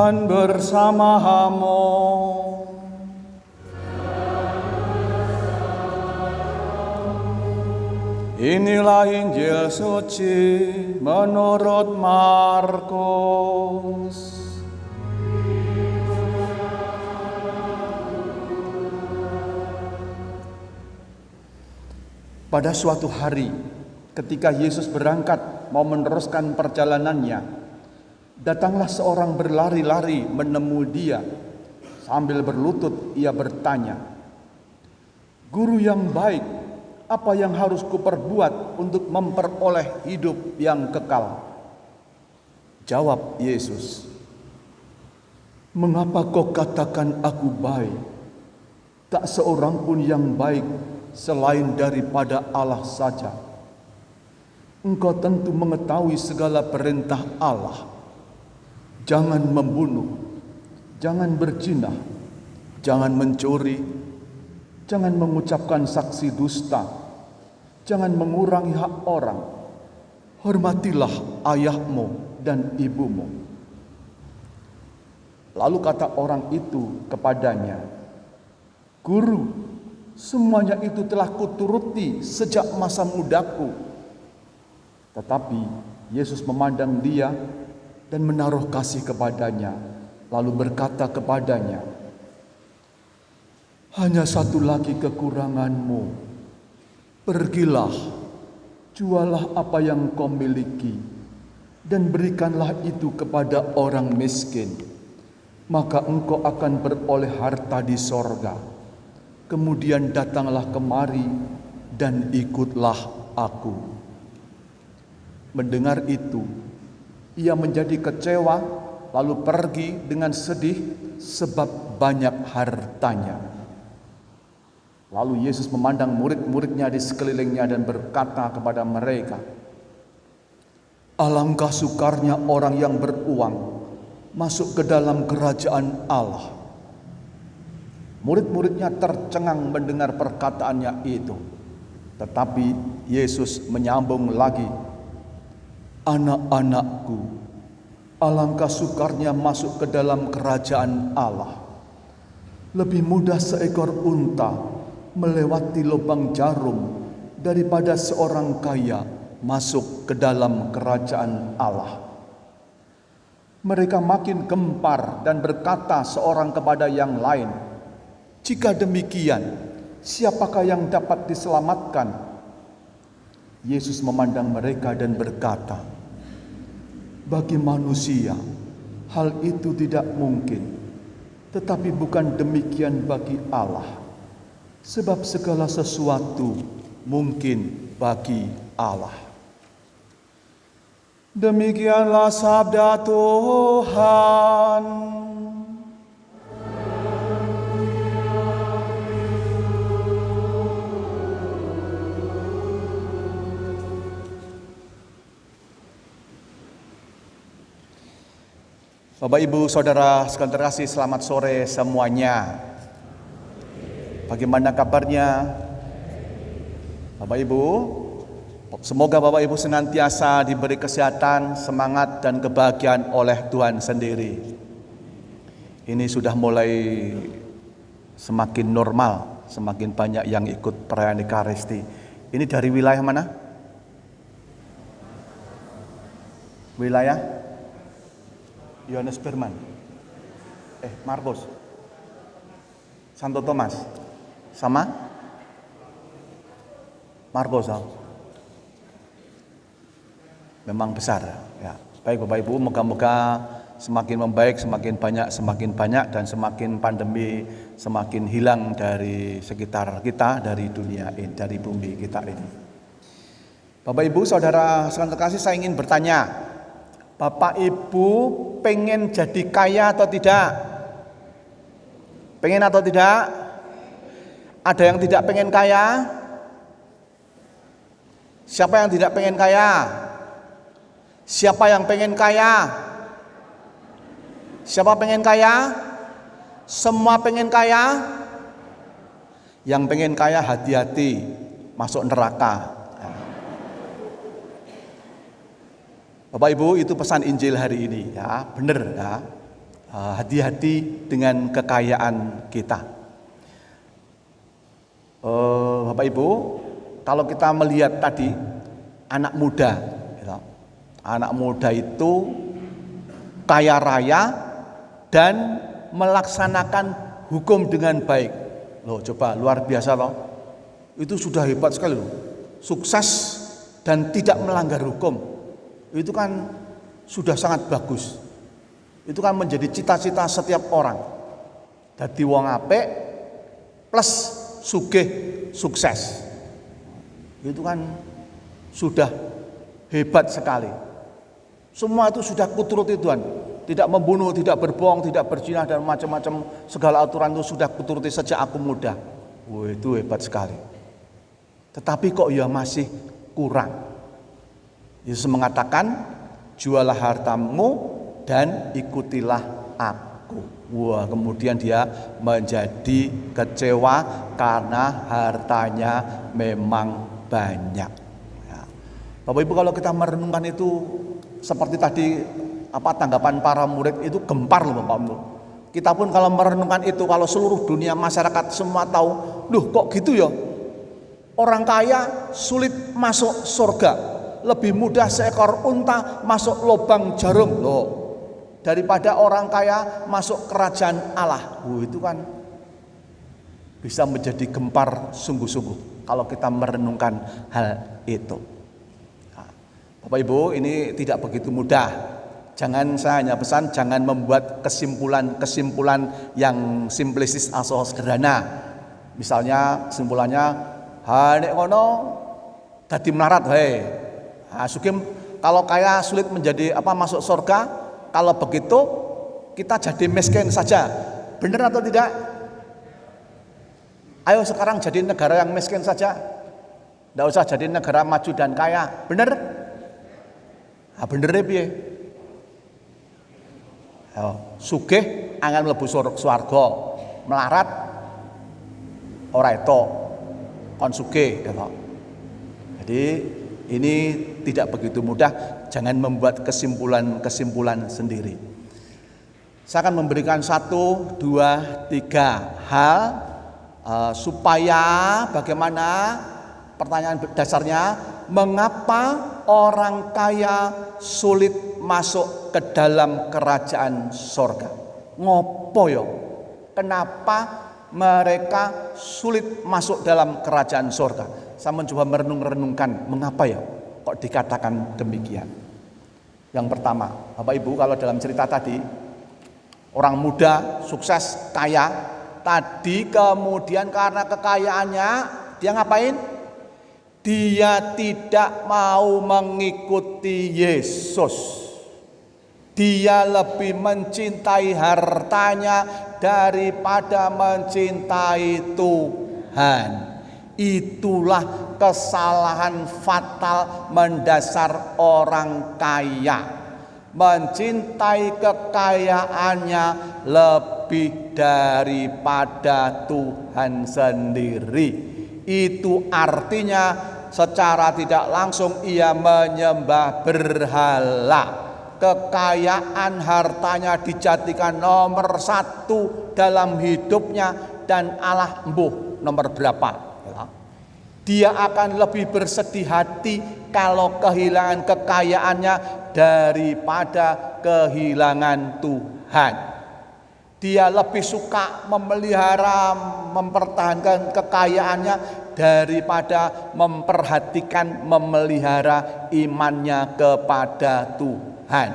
Tuhan bersamamu. Inilah Injil suci menurut Markus. Pada suatu hari, ketika Yesus berangkat mau meneruskan perjalanannya, datanglah seorang berlari-lari menemui dia. Sambil berlutut ia bertanya, "Guru yang baik, apa yang harus kuperbuat untuk memperoleh hidup yang kekal?" Jawab Yesus, "Mengapa kau katakan aku baik? Tak seorang pun yang baik selain daripada Allah saja. Engkau tentu mengetahui segala perintah Allah. Jangan membunuh, jangan berzina, jangan mencuri, jangan mengucapkan saksi dusta, jangan mengurangi hak orang. Hormatilah ayahmu dan ibumu." Lalu kata orang itu kepadanya, "Guru, semuanya itu telah kuturuti sejak masa mudaku." Tetapi Yesus memandang dia dan menaruh kasih kepadanya, lalu berkata kepadanya, "Hanya satu lagi kekuranganmu. Pergilah, jualah apa yang kau miliki, dan berikanlah itu kepada orang miskin. Maka engkau akan beroleh harta di sorga. Kemudian datanglah kemari dan ikutlah aku." Mendengar itu, ia menjadi kecewa, lalu pergi dengan sedih sebab banyak hartanya. Lalu Yesus memandang murid-muridnya di sekelilingnya dan berkata kepada mereka, "Alangkah sukarnya orang yang beruang masuk ke dalam kerajaan Allah." Murid-muridnya tercengang mendengar perkataannya itu. Tetapi Yesus menyambung lagi, "Anak-anakku, alangkah sukarnya masuk ke dalam kerajaan Allah. Lebih mudah seekor unta melewati lubang jarum daripada seorang kaya masuk ke dalam kerajaan Allah." Mereka makin gempar dan berkata seorang kepada yang lain, "Jika demikian, siapakah yang dapat diselamatkan?" Yesus memandang mereka dan berkata, "Bagi manusia, hal itu tidak mungkin, tetapi bukan demikian bagi Allah. Sebab segala sesuatu mungkin bagi Allah." Demikianlah sabda Tuhan. Bapak, Ibu, Saudara sekalian terkasih, selamat sore semuanya. Bagaimana kabarnya? Bapak Ibu, semoga Bapak Ibu senantiasa diberi kesehatan, semangat, dan kebahagiaan oleh Tuhan sendiri. Ini sudah mulai semakin normal, semakin banyak yang ikut perayaan Ekaristi. Ini dari wilayah mana? Wilayah Yohanes Firman, Markus, Santo Thomas, sama Markus. Memang besar ya. Baik Bapak Ibu, moga-moga semakin membaik, semakin banyak dan semakin pandemi semakin hilang dari sekitar kita, dari dunia ini, dari bumi kita ini. Bapak Ibu, Saudara sekalian terkasih, saya ingin bertanya, Bapak Ibu pengen jadi kaya atau tidak? Pengen atau tidak? Ada yang tidak pengen kaya? Siapa yang tidak pengen kaya? Siapa yang pengen kaya? Siapa pengen kaya? Semua pengen kaya? Yang pengen kaya hati-hati masuk neraka. Bapak Ibu, itu pesan Injil hari ini ya, benar ya. hati-hati dengan kekayaan kita. Bapak Ibu, kalau kita melihat tadi anak muda, anak muda itu kaya raya dan melaksanakan hukum dengan baik. Loh, coba luar biasa loh. Itu sudah hebat sekali loh. Sukses dan tidak melanggar hukum. Itu kan sudah sangat bagus. Itu kan menjadi cita-cita setiap orang. Dadi wong apik plus sugih sukses. Itu kan sudah hebat sekali. Semua itu sudah kuturuti Tuhan. Tidak membunuh, tidak berbohong, tidak berzina dan macam-macam segala aturan itu sudah kuturuti sejak aku muda. Wah, itu hebat sekali. Tetapi kok ya masih kurang. Yesus mengatakan, jualah hartamu dan ikutilah aku. Wah, kemudian dia menjadi kecewa karena hartanya memang banyak. Ya. Bapak Ibu, kalau kita merenungkan itu seperti tadi tanggapan para murid itu gempar loh Bapak Ibu. Kita pun kalau merenungkan itu, kalau seluruh dunia masyarakat semua tahu, loh kok gitu ya? Orang kaya sulit masuk surga, lebih mudah seekor unta masuk lubang jarum loh daripada orang kaya masuk kerajaan Allah. Itu kan bisa menjadi gempar sungguh-sungguh kalau kita merenungkan hal itu. Nah, Bapak Ibu, ini tidak begitu mudah. Saya hanya pesan, jangan membuat kesimpulan yang simplistis atau sederhana. Misalnya kesimpulannya, nek ngono dadi melarat hei. Sugih kalau kaya sulit menjadi masuk surga, kalau begitu kita jadi miskin saja. Benar atau tidak? Ayo sekarang jadi negara yang miskin saja. Tidak usah jadi negara maju dan kaya. Benar? Bener piye? Sugih angan mlebu swarga, melarat ora etok kon sugih. Jadi ini tidak begitu mudah, jangan membuat kesimpulan sendiri. Saya akan memberikan 1, 2, 3 hal supaya bagaimana, pertanyaan dasarnya, mengapa orang kaya sulit masuk ke dalam kerajaan sorga? Ngopo yo? Kenapa mereka sulit masuk dalam kerajaan sorga? Saya mencoba merenung-renungkan mengapa ya kok dikatakan demikian. Yang pertama, Bapak Ibu, kalau dalam cerita tadi orang muda, sukses, kaya, tadi kemudian karena kekayaannya dia ngapain? Dia tidak mau mengikuti Yesus. Dia lebih mencintai hartanya daripada mencintai Tuhan. Itulah kesalahan fatal mendasar orang kaya. Mencintai kekayaannya lebih daripada Tuhan sendiri. Itu artinya secara tidak langsung ia menyembah berhala. Kekayaan hartanya dijadikan nomor 1 dalam hidupnya, dan Allah nomor berapa. Dia akan lebih bersedih hati kalau kehilangan kekayaannya daripada kehilangan Tuhan. Dia lebih suka memelihara, mempertahankan kekayaannya daripada memperhatikan, memelihara imannya kepada Tuhan.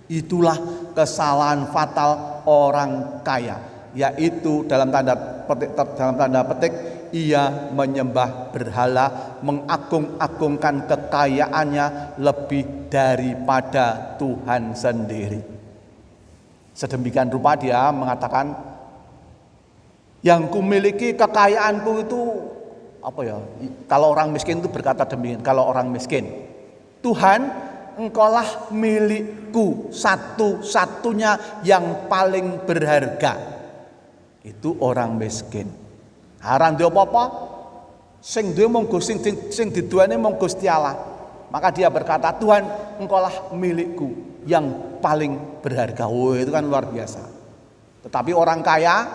Itulah kesalahan fatal orang kaya, yaitu dalam tanda petik ia menyembah berhala, mengagung-agungkan kekayaannya lebih daripada Tuhan sendiri. Sedemikian rupa dia mengatakan, yang kumiliki kekayaanku itu kalau orang miskin itu berkata demikian, kalau orang miskin, Tuhan, engkaulah milikku, satu-satunya yang paling berharga. Itu orang miskin. Haran dia apa-apa, sing duwe mung Gusti, sing diduweni mung Gusti Allah. Maka dia berkata, Tuhan, engkaulah milikku. yang paling berharga. Oh, itu kan luar biasa. Tetapi orang kaya,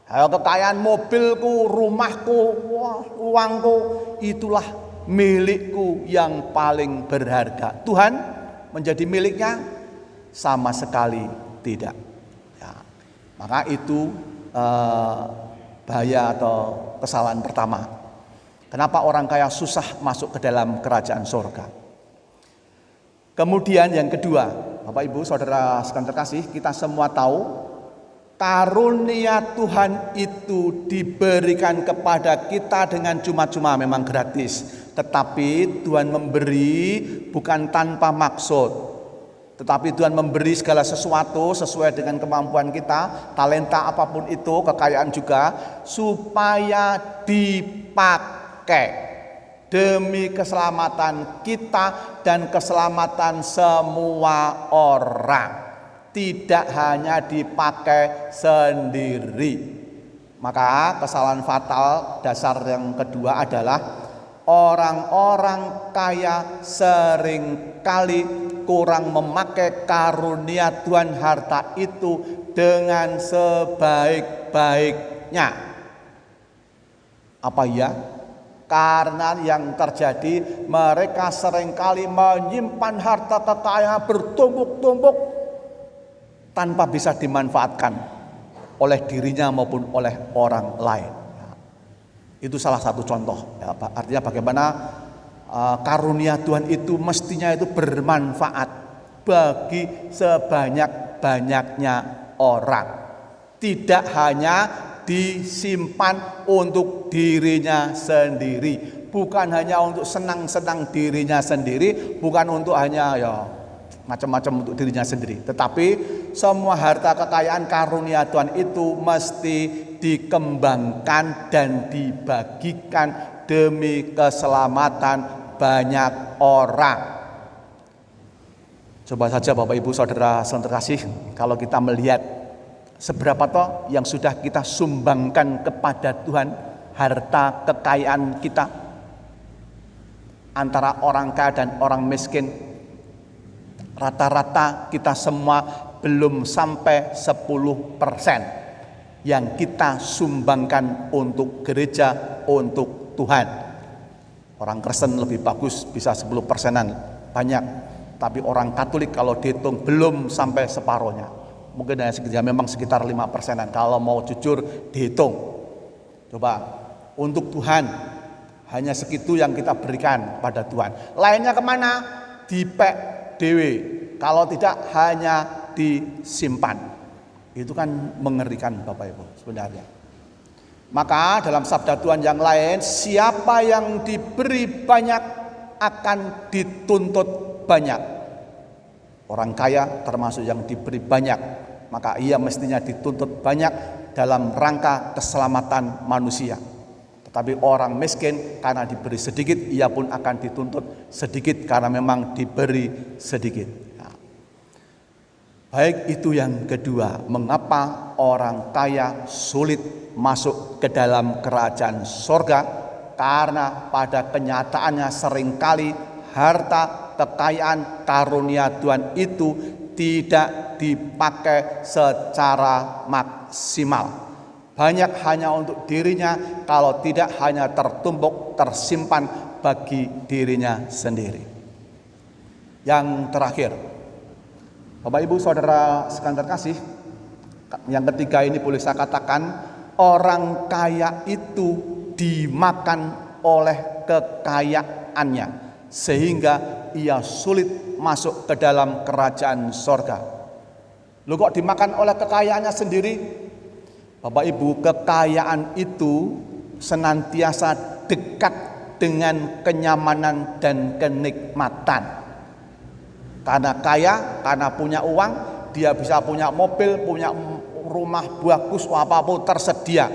kekayaan mobilku, rumahku, uangku, itulah milikku yang paling berharga. Tuhan menjadi miliknya sama sekali tidak. Ya, maka itu bahaya atau kesalahan pertama. Kenapa orang kaya susah masuk ke dalam kerajaan surga? Kemudian yang kedua, Bapak Ibu Saudara sekalian terkasih, kita semua tahu karunia Tuhan itu diberikan kepada kita dengan cuma-cuma, memang gratis. Tetapi Tuhan memberi bukan tanpa maksud. Tetapi Tuhan memberi segala sesuatu sesuai dengan kemampuan kita, talenta apapun itu, kekayaan juga, supaya dipakai demi keselamatan kita dan keselamatan semua orang. Tidak hanya dipakai sendiri. Maka kesalahan fatal dasar yang kedua adalah orang-orang kaya seringkali kurang memakai karunia Tuhan harta itu dengan sebaik-baiknya. Apa ya? Karena yang terjadi mereka seringkali menyimpan harta kekayaan bertumpuk-tumpuk tanpa bisa dimanfaatkan oleh dirinya maupun oleh orang lain. Itu salah satu contoh. Ya, artinya bagaimana karunia Tuhan itu mestinya itu bermanfaat bagi sebanyak-banyaknya orang. Tidak hanya disimpan untuk dirinya sendiri, bukan hanya untuk senang-senang dirinya sendiri, bukan untuk hanya macam-macam untuk dirinya sendiri, tetapi semua harta kekayaan karunia Tuhan itu mesti dikembangkan dan dibagikan demi keselamatan banyak orang. Coba saja Bapak Ibu Saudara yang terkasih, kalau kita melihat seberapa toh yang sudah kita sumbangkan kepada Tuhan harta kekayaan kita, antara orang kaya dan orang miskin, rata-rata kita semua belum sampai 10% yang kita sumbangkan untuk gereja, untuk Tuhan. Orang Kristen lebih bagus, bisa 10%-an banyak, tapi orang Katolik kalau dihitung belum sampai separohnya. Mungkin memang sekitar 5%-an kalau mau jujur dihitung. Coba untuk Tuhan hanya segitu yang kita berikan pada Tuhan. Lainnya kemana? Dipek dewe. Kalau tidak hanya disimpan. Itu kan mengerikan Bapak Ibu sebenarnya. Maka dalam sabda Tuhan yang lain, siapa yang diberi banyak akan dituntut banyak. Orang kaya termasuk yang diberi banyak, maka ia mestinya dituntut banyak dalam rangka keselamatan manusia. Tetapi orang miskin karena diberi sedikit, ia pun akan dituntut sedikit karena memang diberi sedikit. Nah, baik itu yang kedua, mengapa orang kaya sulit masuk ke dalam kerajaan sorga? Karena pada kenyataannya seringkali harta kekayaan karunia Tuhan itu tidak dipakai secara maksimal. Banyak hanya untuk dirinya, kalau tidak hanya tertumpuk, tersimpan bagi dirinya sendiri. Yang terakhir, Bapak Ibu Saudara sekalian terkasih, yang ketiga ini boleh saya katakan, orang kaya itu dimakan oleh kekayaannya, sehingga ia sulit masuk ke dalam kerajaan sorga. Lu kok dimakan oleh kekayaannya sendiri? Bapak Ibu, kekayaan itu senantiasa dekat dengan kenyamanan dan kenikmatan. Karena kaya, karena punya uang, dia bisa punya mobil, punya rumah bagus, apapun tersedia,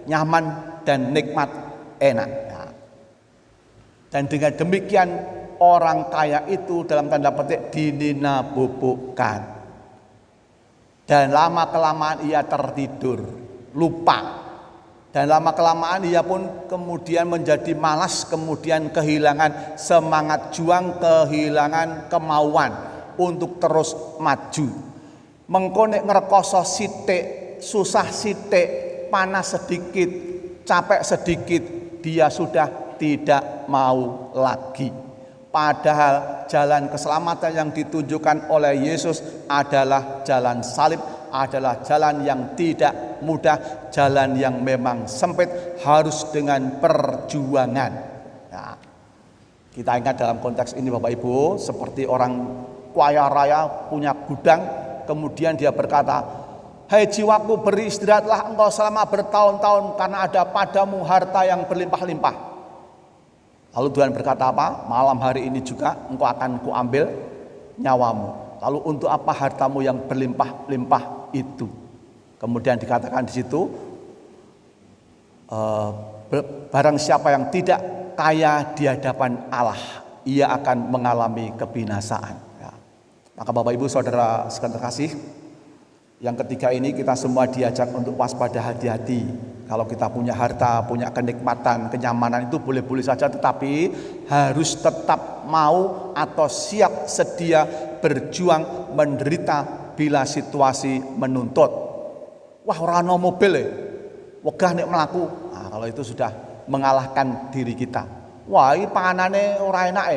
nyaman dan nikmat, enak. Dan dengan demikian orang kaya itu dalam tanda petik dinina-bobokkan. Dan lama-kelamaan ia tertidur, lupa. Dan lama-kelamaan ia pun kemudian menjadi malas, kemudian kehilangan semangat juang, kehilangan kemauan untuk terus maju. Mengko nek ngrekoso sithik, susah sithik, panas sedikit, capek sedikit, dia sudah tidak mau lagi. Padahal jalan keselamatan yang ditunjukkan oleh Yesus adalah jalan salib, adalah jalan yang tidak mudah, jalan yang memang sempit, harus dengan perjuangan. Nah, kita ingat dalam konteks ini Bapak Ibu, seperti orang kaya raya punya gudang, kemudian dia berkata, "Hai jiwaku, beristirahatlah engkau selama bertahun-tahun, karena ada padamu harta yang berlimpah-limpah." Lalu Tuhan berkata apa? "Malam hari ini juga engkau akan kuambil nyawamu. Lalu untuk apa hartamu yang berlimpah-limpah itu?" Kemudian dikatakan di situ, barang siapa yang tidak kaya di hadapan Allah, ia akan mengalami kebinasaan. Ya. Maka Bapak Ibu Saudara sekalian terkasih, yang ketiga ini kita semua diajak untuk waspada, hati-hati. Kalau kita punya harta, punya kenikmatan, kenyamanan itu boleh-boleh saja, tetapi harus tetap mau atau siap sedia berjuang menderita bila situasi menuntut. Wah, ora ono mobil wegah nek mlaku. Nah, kalau itu sudah mengalahkan diri kita. Wah, iki panganane ora enak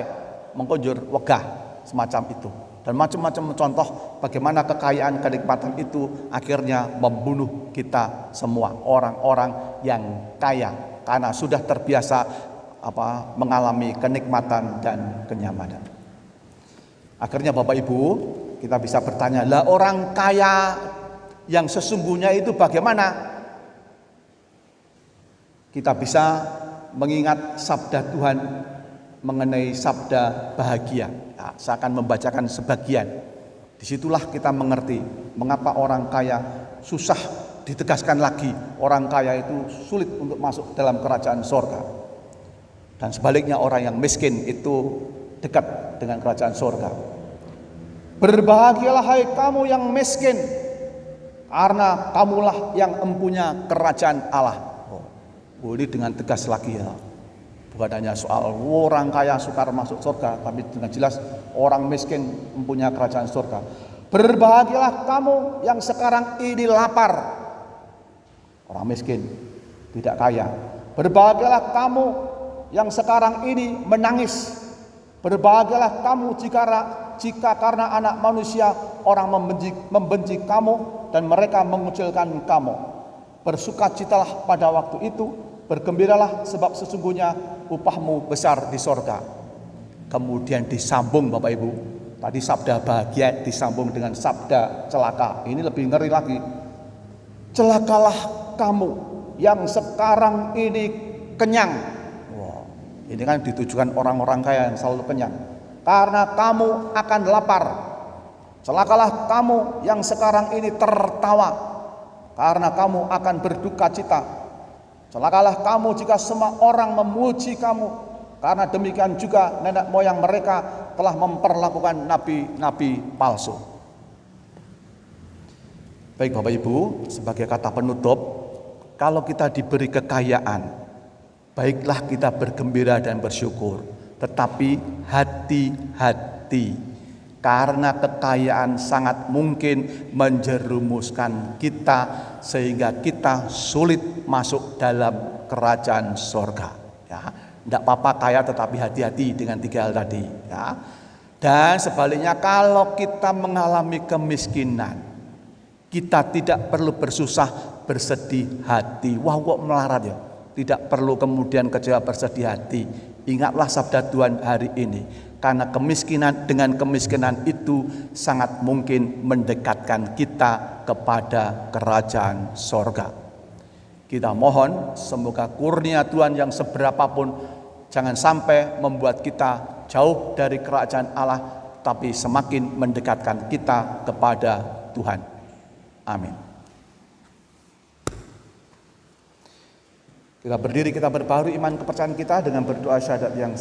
mengko njur wegah, semacam itu. Dan macam-macam contoh bagaimana kekayaan kenikmatan itu akhirnya membunuh kita semua, orang-orang yang kaya, karena sudah terbiasa mengalami kenikmatan dan kenyamanan. Akhirnya Bapak Ibu, kita bisa bertanya, lah orang kaya yang sesungguhnya itu bagaimana? Kita bisa mengingat sabda Tuhan mengenai sabda bahagia. Nah, saya akan membacakan sebagian. Disitulah kita mengerti mengapa orang kaya susah, ditegaskan lagi, orang kaya itu sulit untuk masuk dalam kerajaan sorga. Dan sebaliknya orang yang miskin itu dekat dengan kerajaan sorga. "Berbahagialah hai kamu yang miskin, karena kamulah yang empunya kerajaan Allah." Ini dengan tegas lagi ya. Bukan hanya soal orang kaya sukar masuk surga, tapi dengan jelas orang miskin mempunyai kerajaan surga. "Berbahagialah kamu yang sekarang ini lapar." Orang miskin, tidak kaya. "Berbahagialah kamu yang sekarang ini menangis. Berbahagialah kamu jika karena anak manusia orang membenci kamu dan mereka mengucilkan kamu. Bersukacitalah pada waktu itu, bergembiralah sebab sesungguhnya upahmu besar di sorga." Kemudian disambung Bapak Ibu, tadi sabda bahagia disambung dengan sabda celaka. Ini lebih ngeri lagi. "Celakalah kamu yang sekarang ini kenyang." Wow, ini kan ditujukan orang-orang kaya yang selalu kenyang. "Karena kamu akan lapar. Celakalah kamu yang sekarang ini tertawa, karena kamu akan berduka cita. Celakalah kamu jika semua orang memuji kamu, karena demikian juga nenek moyang mereka telah memperlakukan nabi-nabi palsu." Baik Bapak Ibu, sebagai kata penutup, kalau kita diberi kekayaan, baiklah kita bergembira dan bersyukur. Tetapi hati-hati, karena kekayaan sangat mungkin menjerumuskan kita sehingga kita sulit masuk dalam kerajaan sorga. Ya, tidak apa-apa kaya, tetapi hati-hati dengan tiga hal tadi. Ya. Dan sebaliknya, kalau kita mengalami kemiskinan, kita tidak perlu bersusah bersedih hati. Wah, kok melarat ya? Tidak perlu kemudian kecewa bersedih hati. Ingatlah sabda Tuhan hari ini. Karena dengan kemiskinan itu sangat mungkin mendekatkan kita kepada kerajaan sorga. Kita mohon semoga kurnia Tuhan yang seberapapun jangan sampai membuat kita jauh dari kerajaan Allah, tapi semakin mendekatkan kita kepada Tuhan. Amin. Kita berdiri, kita berbaharui iman kepercayaan kita dengan berdoa syahadat yang